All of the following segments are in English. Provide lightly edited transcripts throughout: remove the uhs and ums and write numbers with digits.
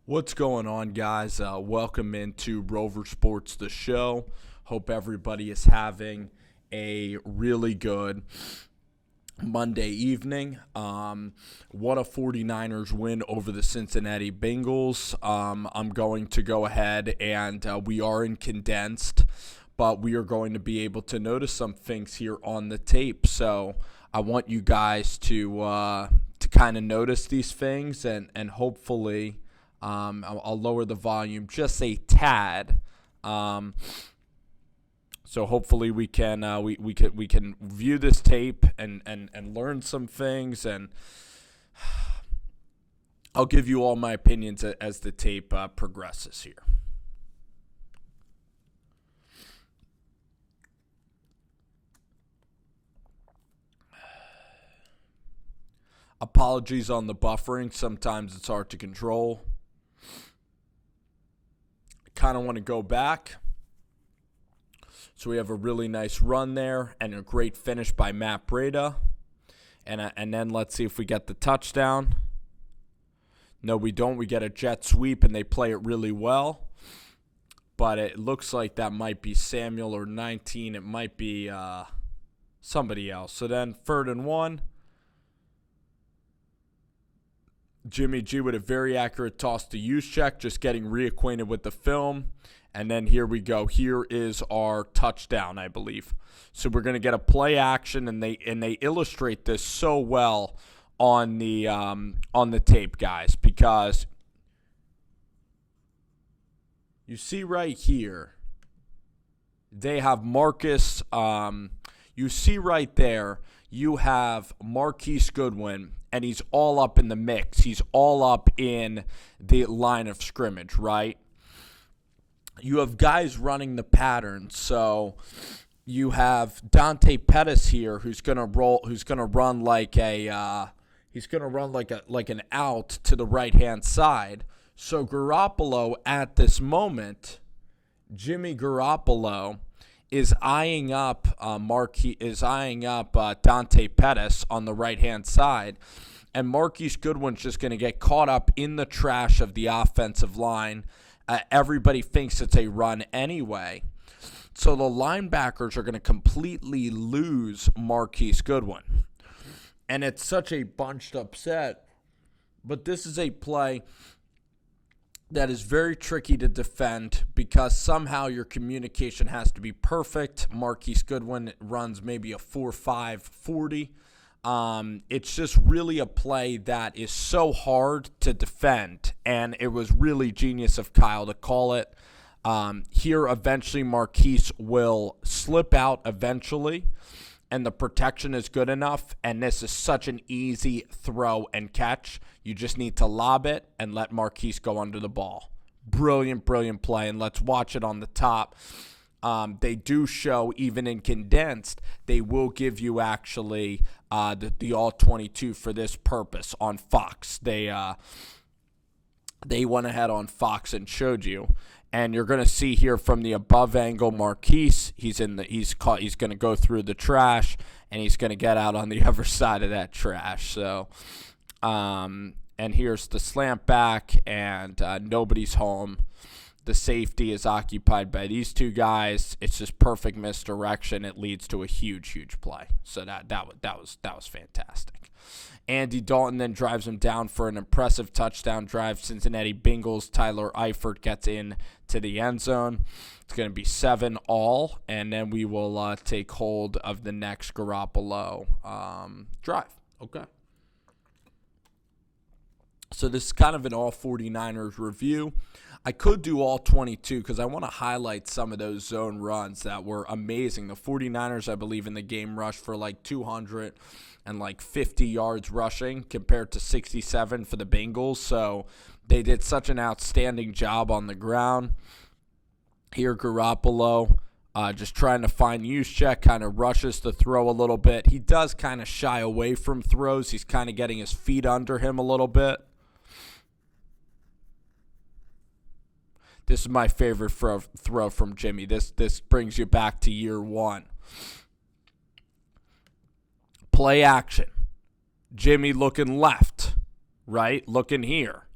What's going on, guys? Welcome into Rover Sports, the show. Hope everybody is having a really good Monday evening. What a 49ers win over the Cincinnati Bengals. I'm going to go ahead and we are in condensed, but we are going to be able to notice some things here on the tape. So I want you guys to kind of notice these things and hopefully I'll lower the volume just a tad. So hopefully we can view this tape and learn some things, and I'll give you all my opinions as the tape progresses here. Apologies on the buffering. Sometimes it's hard to control. Kind of want to go back. So we have a really nice run there and a great finish by Matt Breida. And then let's see if we get the touchdown. No, we don't. We get a jet sweep, and they play it really well. But it looks like that might be Samuel or 19. It might be somebody else. So then 3rd and 1. Jimmy G with a very accurate toss to Juszczyk, just getting reacquainted with the film. And then here we go. Here is our touchdown, I believe. So we're going to get a play action, and they illustrate this so well on the tape, guys, because you see right here, they have Marcus. You see right there, you have Marquise Goodwin, and he's all up in the mix. He's all up in the line of scrimmage, right? You have guys running the pattern. So you have Dante Pettis here, who's gonna run like an out to the right hand side. So Garoppolo at this moment, Jimmy Garoppolo is eyeing up Dante Pettis on the right hand side, and Marquise Goodwin's just going to get caught up in the trash of the offensive line. Everybody thinks it's a run anyway, so the linebackers are going to completely lose Marquise Goodwin, and it's such a bunched up set. But this is a play that is very tricky to defend because somehow your communication has to be perfect. Marquise Goodwin runs maybe a 4.5 40. It's just really a play that is so hard to defend, and it was really genius of Kyle to call it. Here, eventually, Marquise will slip out eventually, and the protection is good enough, and this is such an easy throw and catch. You just need to lob it and let Marquise go under the ball. Brilliant, brilliant play, and let's watch it on the top. They do show, even in condensed, they will give you actually the all-22 for this purpose on Fox. They went ahead on Fox and showed you. And you're going to see here from the above angle, Marquise, he's going to go through the trash, and he's going to get out on the other side of that trash. So, and here's the slant back, and nobody's home. The safety is occupied by these two guys. It's just perfect misdirection. It leads to a huge, huge play. So that was fantastic. Andy Dalton then drives him down for an impressive touchdown drive. Cincinnati Bengals, Tyler Eifert gets in to the end zone. It's going to be 7-all, and then we will take hold of the next Garoppolo drive. Okay. So this is kind of an all 49ers review. I could do all 22 because I want to highlight some of those zone runs that were amazing. The 49ers, I believe, in the game rushed for like 250 yards rushing compared to 67 for the Bengals. So they did such an outstanding job on the ground. Here, Garoppolo just trying to find Juszczyk, kind of rushes to throw a little bit. He does kind of shy away from throws. He's kind of getting his feet under him a little bit. This is my favorite throw from Jimmy. This brings you back to year one. Play action. Jimmy looking left, right? Looking here.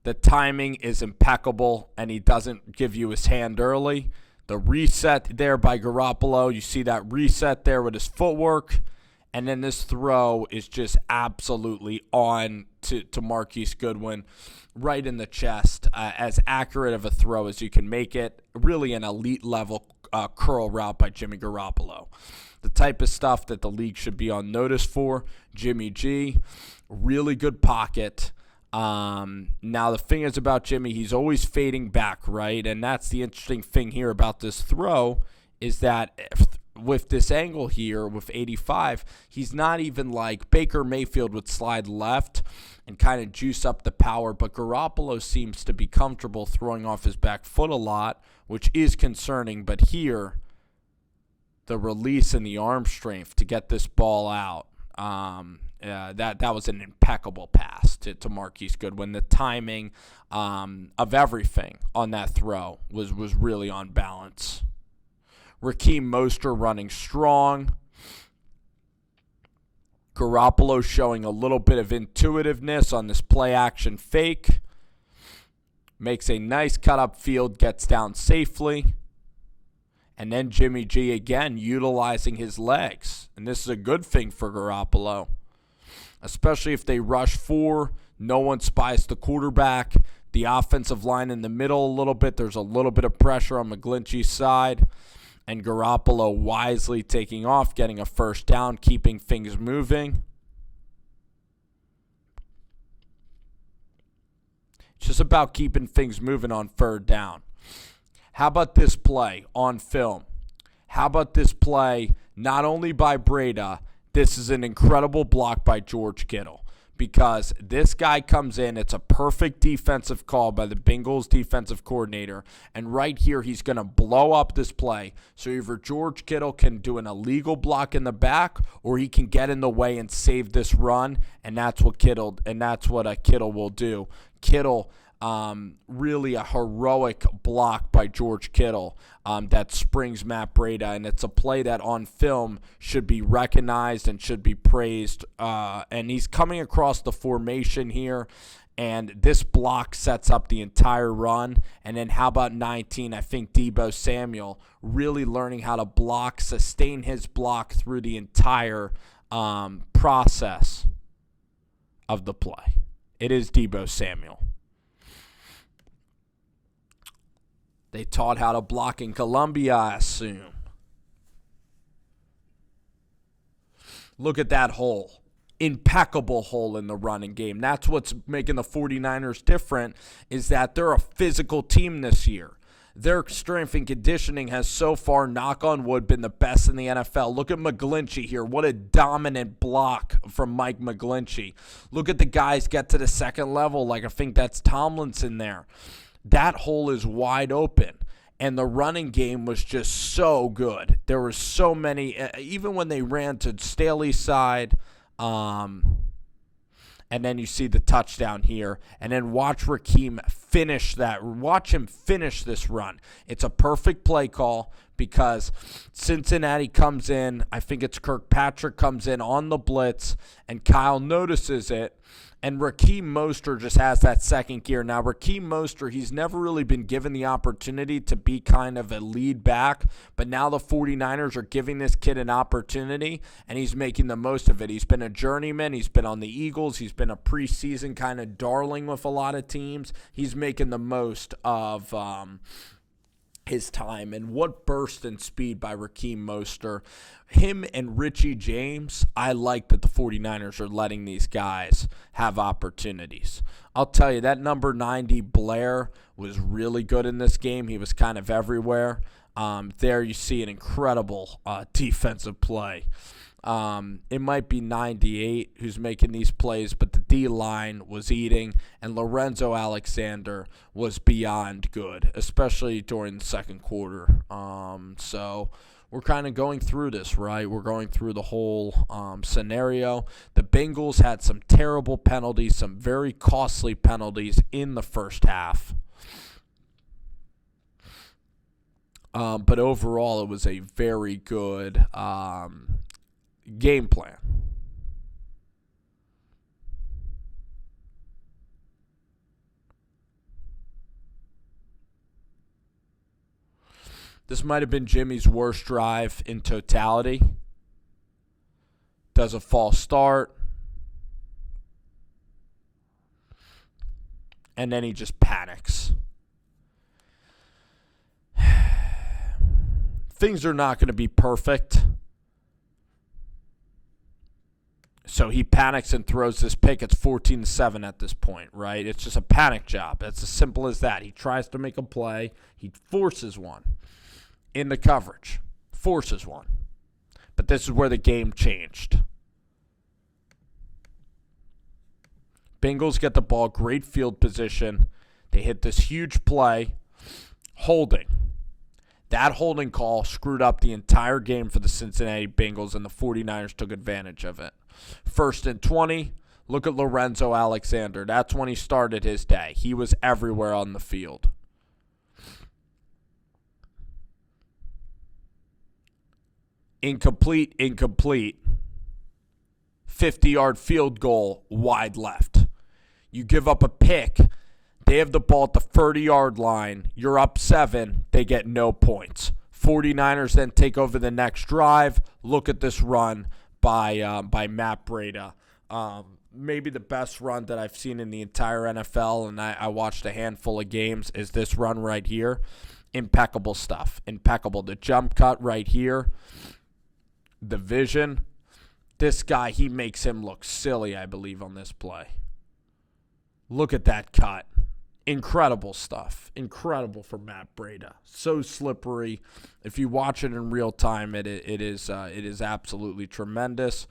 The timing is impeccable, and he doesn't give you his hand early. The reset there by Garoppolo, you see that reset there with his footwork. And then this throw is just absolutely on to Marquise Goodwin, right in the chest. As accurate of a throw as you can make it. Really an elite level curl route by Jimmy Garoppolo. The type of stuff that the league should be on notice for. Jimmy G, really good pocket. Now the thing is about Jimmy, he's always fading back, right? And that's the interesting thing here about this throw is that with this angle here with 85, he's not even like Baker Mayfield would slide left and kind of juice up the power, but Garoppolo seems to be comfortable throwing off his back foot a lot, which is concerning. But here, the release and the arm strength to get this ball out, that was an impeccable pass to Marquise Goodwin. The timing of everything on that throw was really on balance. Raheem Mostert running strong. Garoppolo showing a little bit of intuitiveness on this play action fake. Makes a nice cut up field, gets down safely. And then Jimmy G again utilizing his legs. And this is a good thing for Garoppolo, especially if they rush 4, no one spies the quarterback. The offensive line in the middle a little bit. There's a little bit of pressure on McGlinchey's side. And Garoppolo wisely taking off, getting a first down, keeping things moving. It's just about keeping things moving on third down. How about this play on film? How about this play not only by Breda, this is an incredible block by George Kittle. Because this guy comes in, it's a perfect defensive call by the Bengals defensive coordinator, and right here he's going to blow up this play. So either George Kittle can do an illegal block in the back, or he can get in the way and save this run, and that's what Kittle will do. Kittle, really a heroic block by George Kittle that springs Matt Breda, and it's a play that on film should be recognized and should be praised. And he's coming across the formation here, and this block sets up the entire run. And then how about 19? I think Deebo Samuel really learning how to block, sustain his block through the entire process of the play. It is Deebo Samuel. They taught how to block in Columbia, I assume. Look at that hole. Impeccable hole in the running game. That's what's making the 49ers different, is that they're a physical team this year. Their strength and conditioning has so far, knock on wood, been the best in the NFL. Look at McGlinchey here. What a dominant block from Mike McGlinchey. Look at the guys get to the second level. Like I think that's Tomlinson there. That hole is wide open, and the running game was just so good. There were so many, even when they ran to Staley's side, and then you see the touchdown here, and then watch Raheem finish that. Watch him finish this run. It's a perfect play call because Cincinnati comes in. I think it's Kirkpatrick comes in on the blitz, and Kyle notices it. And Raheem Mostert just has that second gear. Now, Raheem Mostert, he's never really been given the opportunity to be kind of a lead back, but now the 49ers are giving this kid an opportunity, and he's making the most of it. He's been a journeyman. He's been on the Eagles. He's been a preseason kind of darling with a lot of teams. He's making the most of his time. And what burst in speed by Raheem Mostert. Him and Richie James, I like that the 49ers are letting these guys have opportunities. I'll tell you, that number 90 Blair was really good in this game. He was kind of everywhere. There you see an incredible defensive play. It might be 98 who's making these plays, but the D-line was eating, and Lorenzo Alexander was beyond good, especially during the second quarter. So we're kind of going through this, right? We're going through the whole scenario. The Bengals had some terrible penalties, some very costly penalties in the first half. But overall, it was a very good game plan. This might have been Jimmy's worst drive in totality. Does a false start. And then he just panics. Things are not going to be perfect. So he panics and throws this pick. It's 14-7 at this point, right? It's just a panic job. It's as simple as that. He tries to make a play. He forces one in the coverage. Forces one. But this is where the game changed. Bengals get the ball. Great field position. They hit this huge play. Holding. That holding call screwed up the entire game for the Cincinnati Bengals, and the 49ers took advantage of it. 1st and 20, look at Lorenzo Alexander. That's when he started his day. He was everywhere on the field. Incomplete. 50-yard field goal, wide left. You give up a pick. They have the ball at the 30-yard line. You're up 7. They get no points. 49ers then take over the next drive. Look at this run by Matt Breida. Maybe the best run that I've seen in the entire NFL, and I watched a handful of games, is this run right here. Impeccable stuff. Impeccable. The jump cut right here. The vision. This guy, he makes him look silly, I believe, on this play. Look at that cut. Incredible stuff. Incredible for Matt Breida. So slippery. If you watch it in real time, it is absolutely tremendous.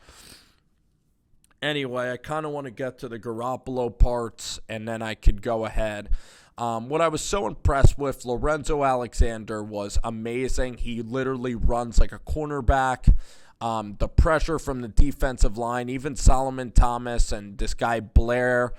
Anyway, I kind of want to get to the Garoppolo parts, and then I could go ahead. What I was so impressed with, Lorenzo Alexander was amazing. He literally runs like a cornerback. The pressure from the defensive line, even Solomon Thomas and this guy Blair,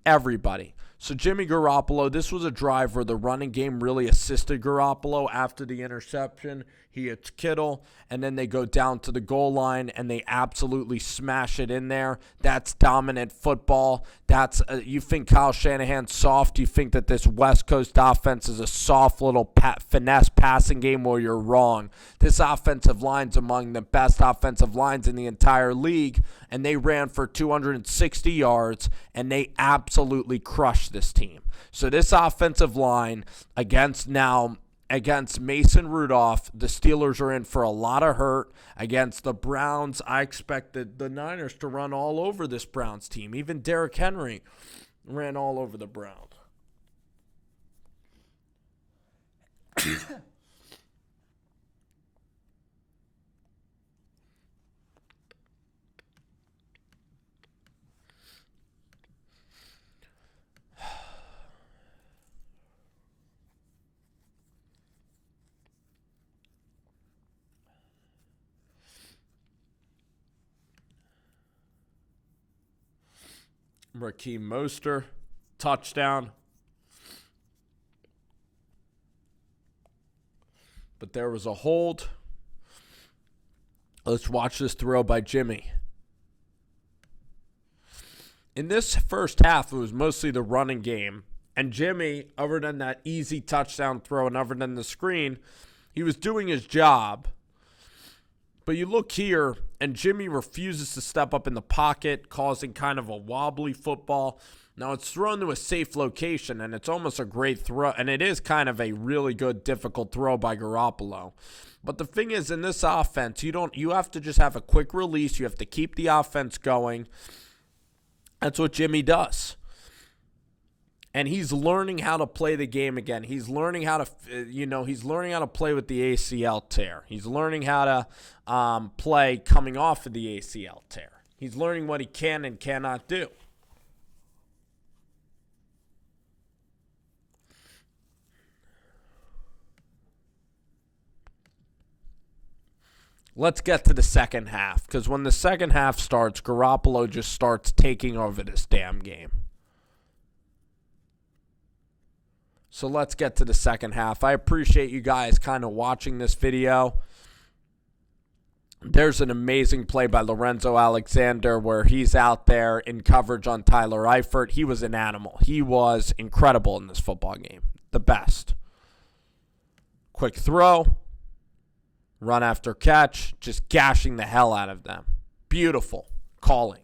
everybody. So Jimmy Garoppolo, this was a drive where the running game really assisted Garoppolo after the interception. He hits Kittle, and then they go down to the goal line, and they absolutely smash it in there. That's dominant football. That's you think Kyle Shanahan's soft? You think that this West Coast offense is a soft little finesse passing game? Well, you're wrong. This offensive line's among the best offensive lines in the entire league, and they ran for 260 yards, and they absolutely crushed this team. So this offensive line against Mason Rudolph, the Steelers are in for a lot of hurt. Against the Browns, I expected the Niners to run all over this Browns team. Even Derrick Henry ran all over the Browns. Raheem Mostert, touchdown. But there was a hold. Let's watch this throw by Jimmy. In this first half, it was mostly the running game. And Jimmy, other than that easy touchdown throw and other than the screen, he was doing his job. But you look here, and Jimmy refuses to step up in the pocket, causing kind of a wobbly football. Now, it's thrown to a safe location, and it's almost a great throw. And it is kind of a really good, difficult throw by Garoppolo. But the thing is, in this offense, you have to just have a quick release. You have to keep the offense going. That's what Jimmy does. And he's learning how to play the game again. He's learning how to play with the ACL tear. He's learning how to play coming off of the ACL tear. He's learning what he can and cannot do. Let's get to the second half, because when the second half starts, Garoppolo just starts taking over this damn game. So let's get to the second half. I appreciate you guys kind of watching this video. There's an amazing play by Lorenzo Alexander where he's out there in coverage on Tyler Eifert. He was an animal. He was incredible in this football game. The best. Quick throw. Run after catch. Just gashing the hell out of them. Beautiful calling.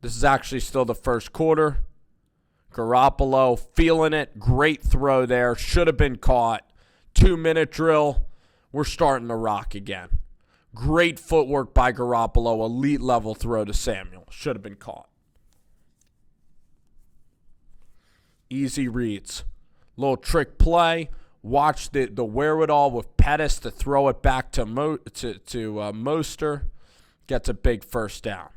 This is actually still the first quarter. Garoppolo feeling it. Great throw there. Should have been caught. 2-minute drill. We're starting to rock again. Great footwork by Garoppolo. Elite level throw to Samuel. Should have been caught. Easy reads. Little trick play. Watch the wherewithal with Pettis to throw it back to Mostert. Gets a big first down.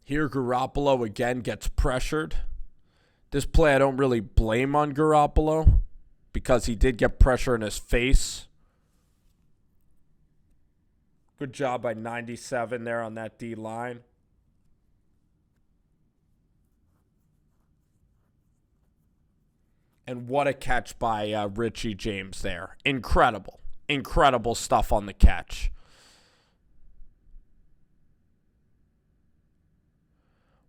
Here Garoppolo again gets pressured. This play I don't really blame on Garoppolo because he did get pressure in his face. Good job by 97 there on that D-line. And what a catch by Richie James there. Incredible. Incredible stuff on the catch.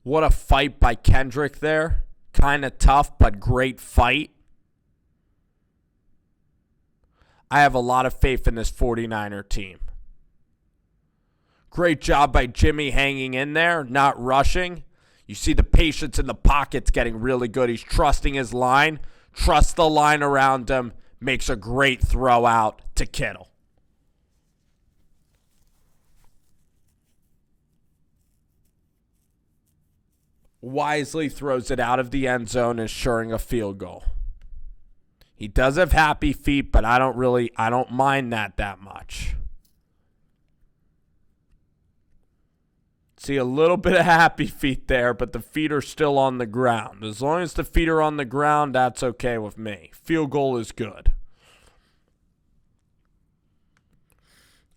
What a fight by Kendrick there. Kind of tough, but great fight. I have a lot of faith in this 49er team. Great job by Jimmy hanging in there, not rushing. You see the patience in the pockets getting really good. He's trusting his line. Trusts the line around him. Makes a great throw out to Kittle. Wisely throws it out of the end zone, ensuring a field goal. He does have happy feet, but I don't mind that much. See a little bit of happy feet there, but the feet are still on the ground. As long as the feet are on the ground, that's okay with me. Field goal is good.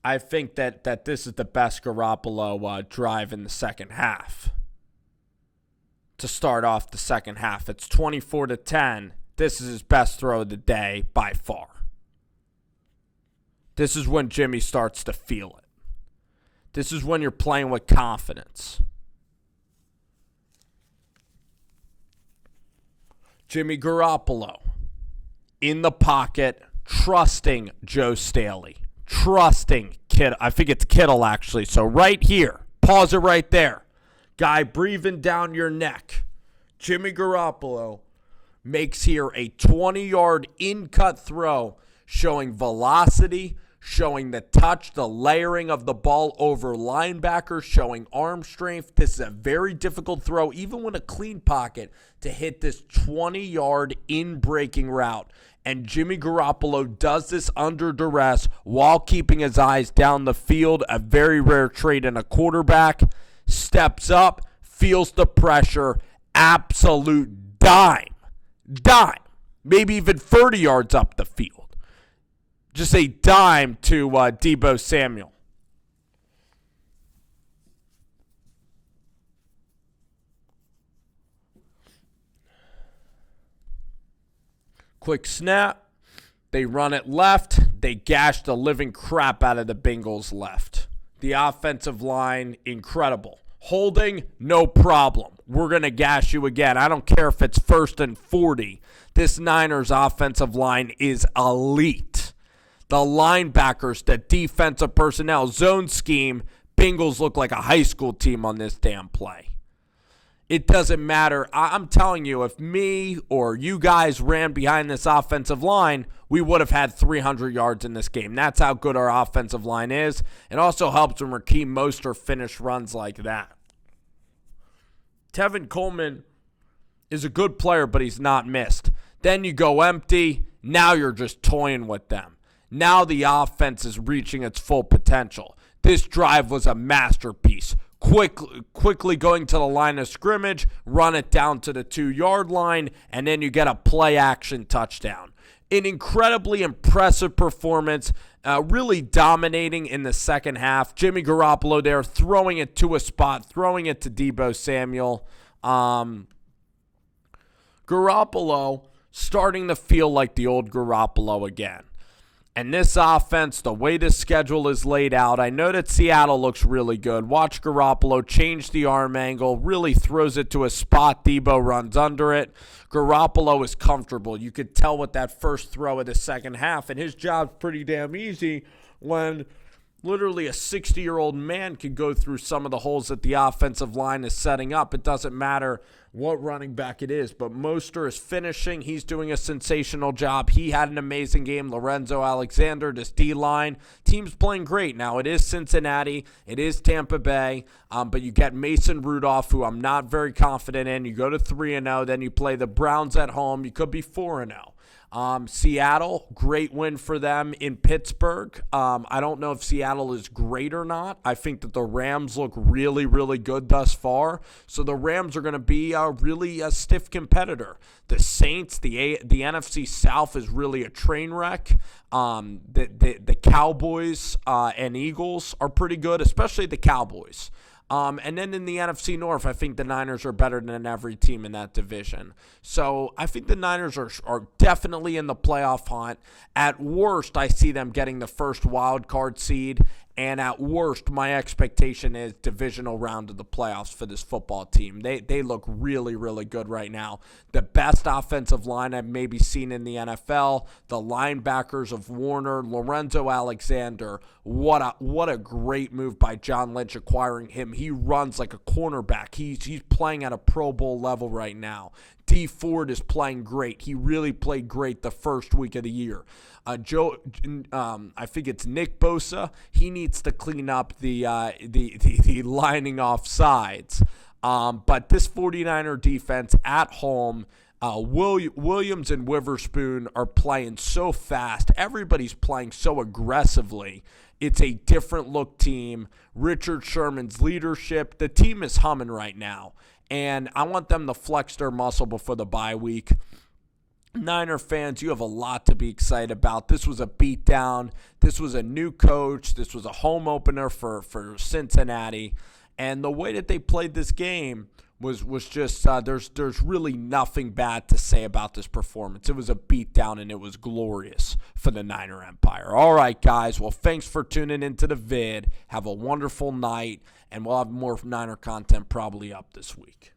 I think that this is the best Garoppolo drive in the second half. To start off the second half, it's 24-10. This is his best throw of the day by far. This is when Jimmy starts to feel it. This is when you're playing with confidence. Jimmy Garoppolo in the pocket, trusting Joe Staley. Trusting Kittle. I think it's Kittle, actually. So right here, pause it right there. Guy breathing down your neck. Jimmy Garoppolo makes here a 20-yard in-cut throw showing velocity, showing the touch, the layering of the ball over linebackers, showing arm strength. This is a very difficult throw, even with a clean pocket, to hit this 20-yard in-breaking route. And Jimmy Garoppolo does this under duress while keeping his eyes down the field, a very rare trait in a quarterback. Steps up, feels the pressure, absolute dime, maybe even 30 yards up the field. Just a dime to Deebo Samuel. Quick snap. They run it left. They gash the living crap out of the Bengals left. The offensive line, incredible. Holding, no problem. We're going to gash you again. I don't care if it's 1st and 40. This Niners offensive line is elite. The linebackers, the defensive personnel, zone scheme, Bengals look like a high school team on this damn play. It doesn't matter. I'm telling you, if me or you guys ran behind this offensive line, we would have had 300 yards in this game. That's how good our offensive line is. It also helps when Raheem Mostert finish runs like that. Tevin Coleman is a good player, but he's not missed. Then you go empty. Now you're just toying with them. Now the offense is reaching its full potential. This drive was a masterpiece. Quickly going to the line of scrimmage, run it down to the 2-yard line, and then you get a play-action touchdown. An incredibly impressive performance, really dominating in the second half. Jimmy Garoppolo there throwing it to a spot, throwing it to Deebo Samuel. Garoppolo starting to feel like the old Garoppolo again. And this offense, the way the schedule is laid out, I know that Seattle looks really good. Watch Garoppolo change the arm angle, really throws it to a spot. Debo runs under it. Garoppolo is comfortable. You could tell with that first throw of the second half, and his job's pretty damn easy when literally a 60-year-old man could go through some of the holes that the offensive line is setting up. It doesn't matter what running back it is, but Mostert is finishing. He's doing a sensational job. He had an amazing game. Lorenzo Alexander, this D-line. Team's playing great. Now, it is Cincinnati. It is Tampa Bay, but you get Mason Rudolph, who I'm not very confident in. You go to 3-0, then you play the Browns at home. You could be 4-0. Seattle, great win for them in Pittsburgh. I don't know if Seattle is great or not. I think that the Rams look really, really good thus far. So the Rams are going to be really a stiff competitor. The Saints, the NFC South is really a train wreck. The Cowboys and Eagles are pretty good, especially the Cowboys. And then in the NFC North, I think the Niners are better than every team in that division. So I think the Niners are definitely in the playoff hunt. At worst, I see them getting the first wild card seed. And at worst, my expectation is divisional round of the playoffs for this football team. They look really, really good right now. The best offensive line I've maybe seen in the NFL. The linebackers of Warner, Lorenzo Alexander. What a great move by John Lynch acquiring him. He runs like a cornerback. He's playing at a Pro Bowl level right now. D Ford is playing great. He really played great the first week of the year. I think it's Nick Bosa. He needs to clean up the lining off sides. But this 49er defense at home, Williams and Witherspoon are playing so fast. Everybody's playing so aggressively. It's a different look team. Richard Sherman's leadership. The team is humming right now. And I want them to flex their muscle before the bye week. Niner fans, you have a lot to be excited about. This was a beatdown. This was a new coach. This was a home opener for Cincinnati. And the way that they played this game was just there's really nothing bad to say about this performance. It was a beatdown, and it was glorious for the Niner Empire. All right, guys. Well, thanks for tuning into the vid. Have a wonderful night, and we'll have more Niner content probably up this week.